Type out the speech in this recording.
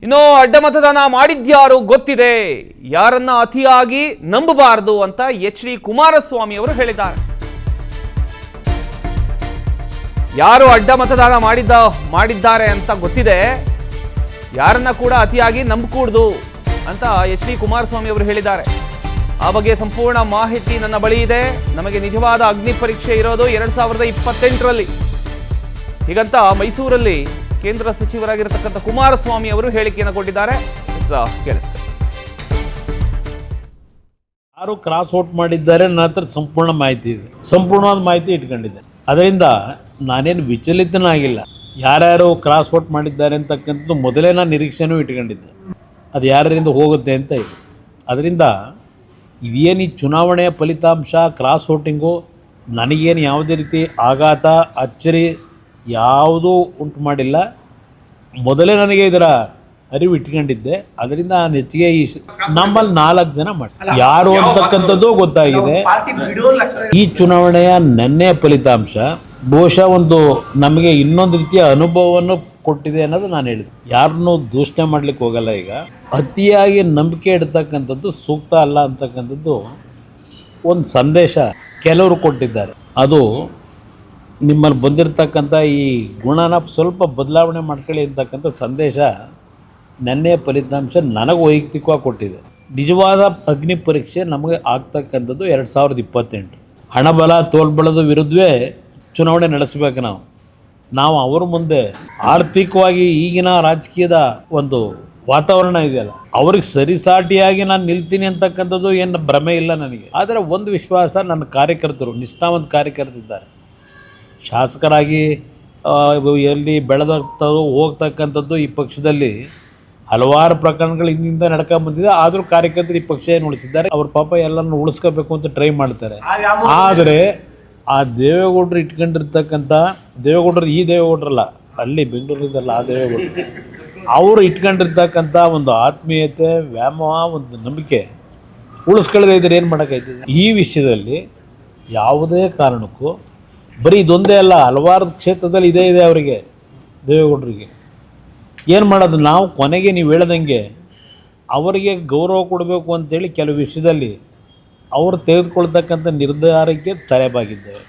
ಇನ್ನು ಅಡ್ಡ ಮತದಾನ ಮಾಡಿದ್ಯಾರು ಗೊತ್ತಿದೆ, ಯಾರನ್ನ ಅತಿಯಾಗಿ ನಂಬಬಾರದು ಅಂತ ಎಚ್.ಡಿ. ಕುಮಾರಸ್ವಾಮಿ ಅವರು ಹೇಳಿದ್ದಾರೆ. ಯಾರು ಅಡ್ಡ ಮತದಾನ ಮಾಡಿದ್ದಾರೆ ಅಂತ ಗೊತ್ತಿದೆ, ಯಾರನ್ನ ಕೂಡ ಅತಿಯಾಗಿ ನಂಬಕೂಡದು ಅಂತ ಎಚ್.ಡಿ. ಕುಮಾರಸ್ವಾಮಿ ಅವರು ಹೇಳಿದ್ದಾರೆ. ಆ ಬಗ್ಗೆ ಸಂಪೂರ್ಣ ಮಾಹಿತಿ ನನ್ನ ಬಳಿ ಇದೆ. ನಮಗೆ ನಿಜವಾದ ಅಗ್ನಿ ಪರೀಕ್ಷೆ ಇರೋದು 2028ರಲ್ಲಿ. ಹೀಗಂತ ಮೈಸೂರಲ್ಲಿ ಕೇಂದ್ರ ಸಚಿವರಾಗಿರತಕ್ಕಂಥ ಕುಮಾರಸ್ವಾಮಿ ಅವರು ಹೇಳಿಕೆಯನ್ನು ಕೊಟ್ಟಿದ್ದಾರೆ. ಕೇಳಿಸ್ತಾರೆ. ಯಾರು ಕ್ರಾಸ್ ಔಟ್ ಮಾಡಿದ್ದಾರೆ ನನ್ನ ಹತ್ರ ಸಂಪೂರ್ಣ ಮಾಹಿತಿ ಇದೆ, ಸಂಪೂರ್ಣವಾದ ಮಾಹಿತಿ ಇಟ್ಕೊಂಡಿದ್ದೆ. ಅದರಿಂದ ನಾನೇನು ವಿಚಲಿತನಾಗಿಲ್ಲ. ಯಾರ್ಯಾರು ಕ್ರಾಸ್ ಔಟ್ ಮಾಡಿದ್ದಾರೆ ಅಂತಕ್ಕಂಥದ್ದು ಮೊದಲೇ ನಾನು ನಿರೀಕ್ಷೆನೂ ಇಟ್ಕೊಂಡಿದ್ದೆ, ಅದು ಯಾರಿಂದ ಹೋಗುತ್ತೆ ಅಂತ ಇದೆ. ಅದರಿಂದ ಇದೇನು ಈ ಚುನಾವಣೆಯ ಫಲಿತಾಂಶ ಕ್ರಾಸ್ ಔಟಿಂಗು ನನಗೇನು ಯಾವುದೇ ರೀತಿ ಆಘಾತ ಅಚ್ಚರಿ ಯಾವುದೂ ಉಂಟು ಮಾಡಿಲ್ಲ. ಮೊದಲೇ ನನಗೆ ಇದರ ಅರಿವು ಇಟ್ಕೊಂಡಿದ್ದೆ. ಅದರಿಂದ ನಾನು ಹೆಚ್ಚಿಗೆ ನಮ್ಮಲ್ಲಿ 4 ಜನ ಮಾಡಿ ಯಾರು ಅಂತಕ್ಕಂಥದ್ದು ಗೊತ್ತಾಗಿದೆ. ಈ ಚುನಾವಣೆಯ ನೆನ್ನೆಯ ಫಲಿತಾಂಶ ಬಹುಶಃ ಒಂದು ನಮಗೆ ಇನ್ನೊಂದು ರೀತಿಯ ಅನುಭವವನ್ನು ಕೊಟ್ಟಿದೆ ಅನ್ನೋದು ನಾನು ಹೇಳಿದೆ. ಯಾರನ್ನೂ ದೂಷಣೆ ಮಾಡಲಿಕ್ಕೆ ಹೋಗಲ್ಲ. ಈಗ ಅತಿಯಾಗಿ ನಂಬಿಕೆ ಇಡ್ತಕ್ಕಂಥದ್ದು ಸೂಕ್ತ ಅಲ್ಲ ಅಂತಕ್ಕಂಥದ್ದು ಒಂದು ಸಂದೇಶ ಕೆಲವರು ಕೊಟ್ಟಿದ್ದಾರೆ. ಅದು ನಿಮ್ಮಲ್ಲಿ ಬಂದಿರತಕ್ಕಂಥ ಈ ಗುಣನ ಸ್ವಲ್ಪ ಬದಲಾವಣೆ ಮಾಡ್ಕೊಳ್ಳಿ ಅಂತಕ್ಕಂಥ ಸಂದೇಶ ನೆನ್ನೆಯ ಫಲಿತಾಂಶ ನನಗೆ ವೈಯಕ್ತಿಕವಾಗಿ ಕೊಟ್ಟಿದೆ. ನಿಜವಾದ ಅಗ್ನಿ ಪರೀಕ್ಷೆ ನಮಗೆ ಆಗ್ತಕ್ಕಂಥದ್ದು 2028. ಹಣಬಲ ತೋಳ್ಬಲದ ವಿರುದ್ಧವೇ ಚುನಾವಣೆ ನಡೆಸಬೇಕು. ನಾವು ಅವ್ರ ಮುಂದೆ ಆರ್ಥಿಕವಾಗಿ ಈಗಿನ ರಾಜಕೀಯದ ಒಂದು ವಾತಾವರಣ ಇದೆಯಲ್ಲ, ಅವ್ರಿಗೆ ಸರಿಸಾಟಿಯಾಗಿ ನಾನು ನಿಲ್ತೀನಿ ಅಂತಕ್ಕಂಥದ್ದು ಏನು ಭ್ರಮೆ ಇಲ್ಲ ನನಗೆ. ಆದರೆ ಒಂದು ವಿಶ್ವಾಸ, ನನ್ನ ಕಾರ್ಯಕರ್ತರು ನಿಷ್ಠಾವಂತ ಕಾರ್ಯಕರ್ತರಿದ್ದಾರೆ. ಶಾಸಕರಾಗಿ ಎಲ್ಲಿ ಹೋಗ್ತಕ್ಕಂಥದ್ದು ಈ ಪಕ್ಷದಲ್ಲಿ ಹಲವಾರು ಪ್ರಕರಣಗಳು ಹಿಂದಿಂದ ನಡ್ಕೊಂಡು ಬಂದಿದೆ. ಆದರೂ ಕಾರ್ಯಕರ್ತರು ಈ ಪಕ್ಷ ಏನು ಉಳಿಸಿದ್ದಾರೆ, ಅವ್ರ ಪಾಪ ಎಲ್ಲರನ್ನು ಉಳಿಸ್ಕೋಬೇಕು ಅಂತ ಟ್ರೈ ಮಾಡ್ತಾರೆ. ಆದರೆ ಆ ದೇವೇಗೌಡರು ಇಟ್ಕೊಂಡಿರ್ತಕ್ಕಂಥ ದೇವೇಗೌಡರು, ಈ ದೇವೇಗೌಡರಲ್ಲ, ಅಲ್ಲಿ ಬೆಂಗಳೂರಿದ್ದಲ್ಲ ಆ ದೇವೇಗೌಡರು, ಅವರು ಇಟ್ಕೊಂಡಿರ್ತಕ್ಕಂಥ ಒಂದು ಆತ್ಮೀಯತೆ, ವ್ಯಾಮೋಹ, ಒಂದು ನಂಬಿಕೆ ಉಳಿಸ್ಕೊಳ್ಳದೆ ಇದ್ರೆ ಏನು ಮಾಡೋಕ್ಕಾಯ್ತದೆ. ಈ ವಿಷಯದಲ್ಲಿ ಯಾವುದೇ ಕಾರಣಕ್ಕೂ ಬರೀ ಇದೊಂದೇ ಅಲ್ಲ, ಹಲವಾರು ಕ್ಷೇತ್ರದಲ್ಲಿ ಇದೇ ಇದೆ ಅವರಿಗೆ, ದೇವೇಗೌಡರಿಗೆ. ಏನು ಮಾಡೋದು ನಾವು? ಕೊನೆಗೆ ನೀವು ಹೇಳ್ದಂಗೆ ಅವರಿಗೆ ಗೌರವ ಕೊಡಬೇಕು ಅಂತೇಳಿ ಕೆಲವು ವಿಷಯದಲ್ಲಿ ಅವರು ತೆಗೆದುಕೊಳ್ತಕ್ಕಂಥ ನಿರ್ಧಾರಕ್ಕೆ ತಲೆಬಾಗಿದ್ದೇವೆ.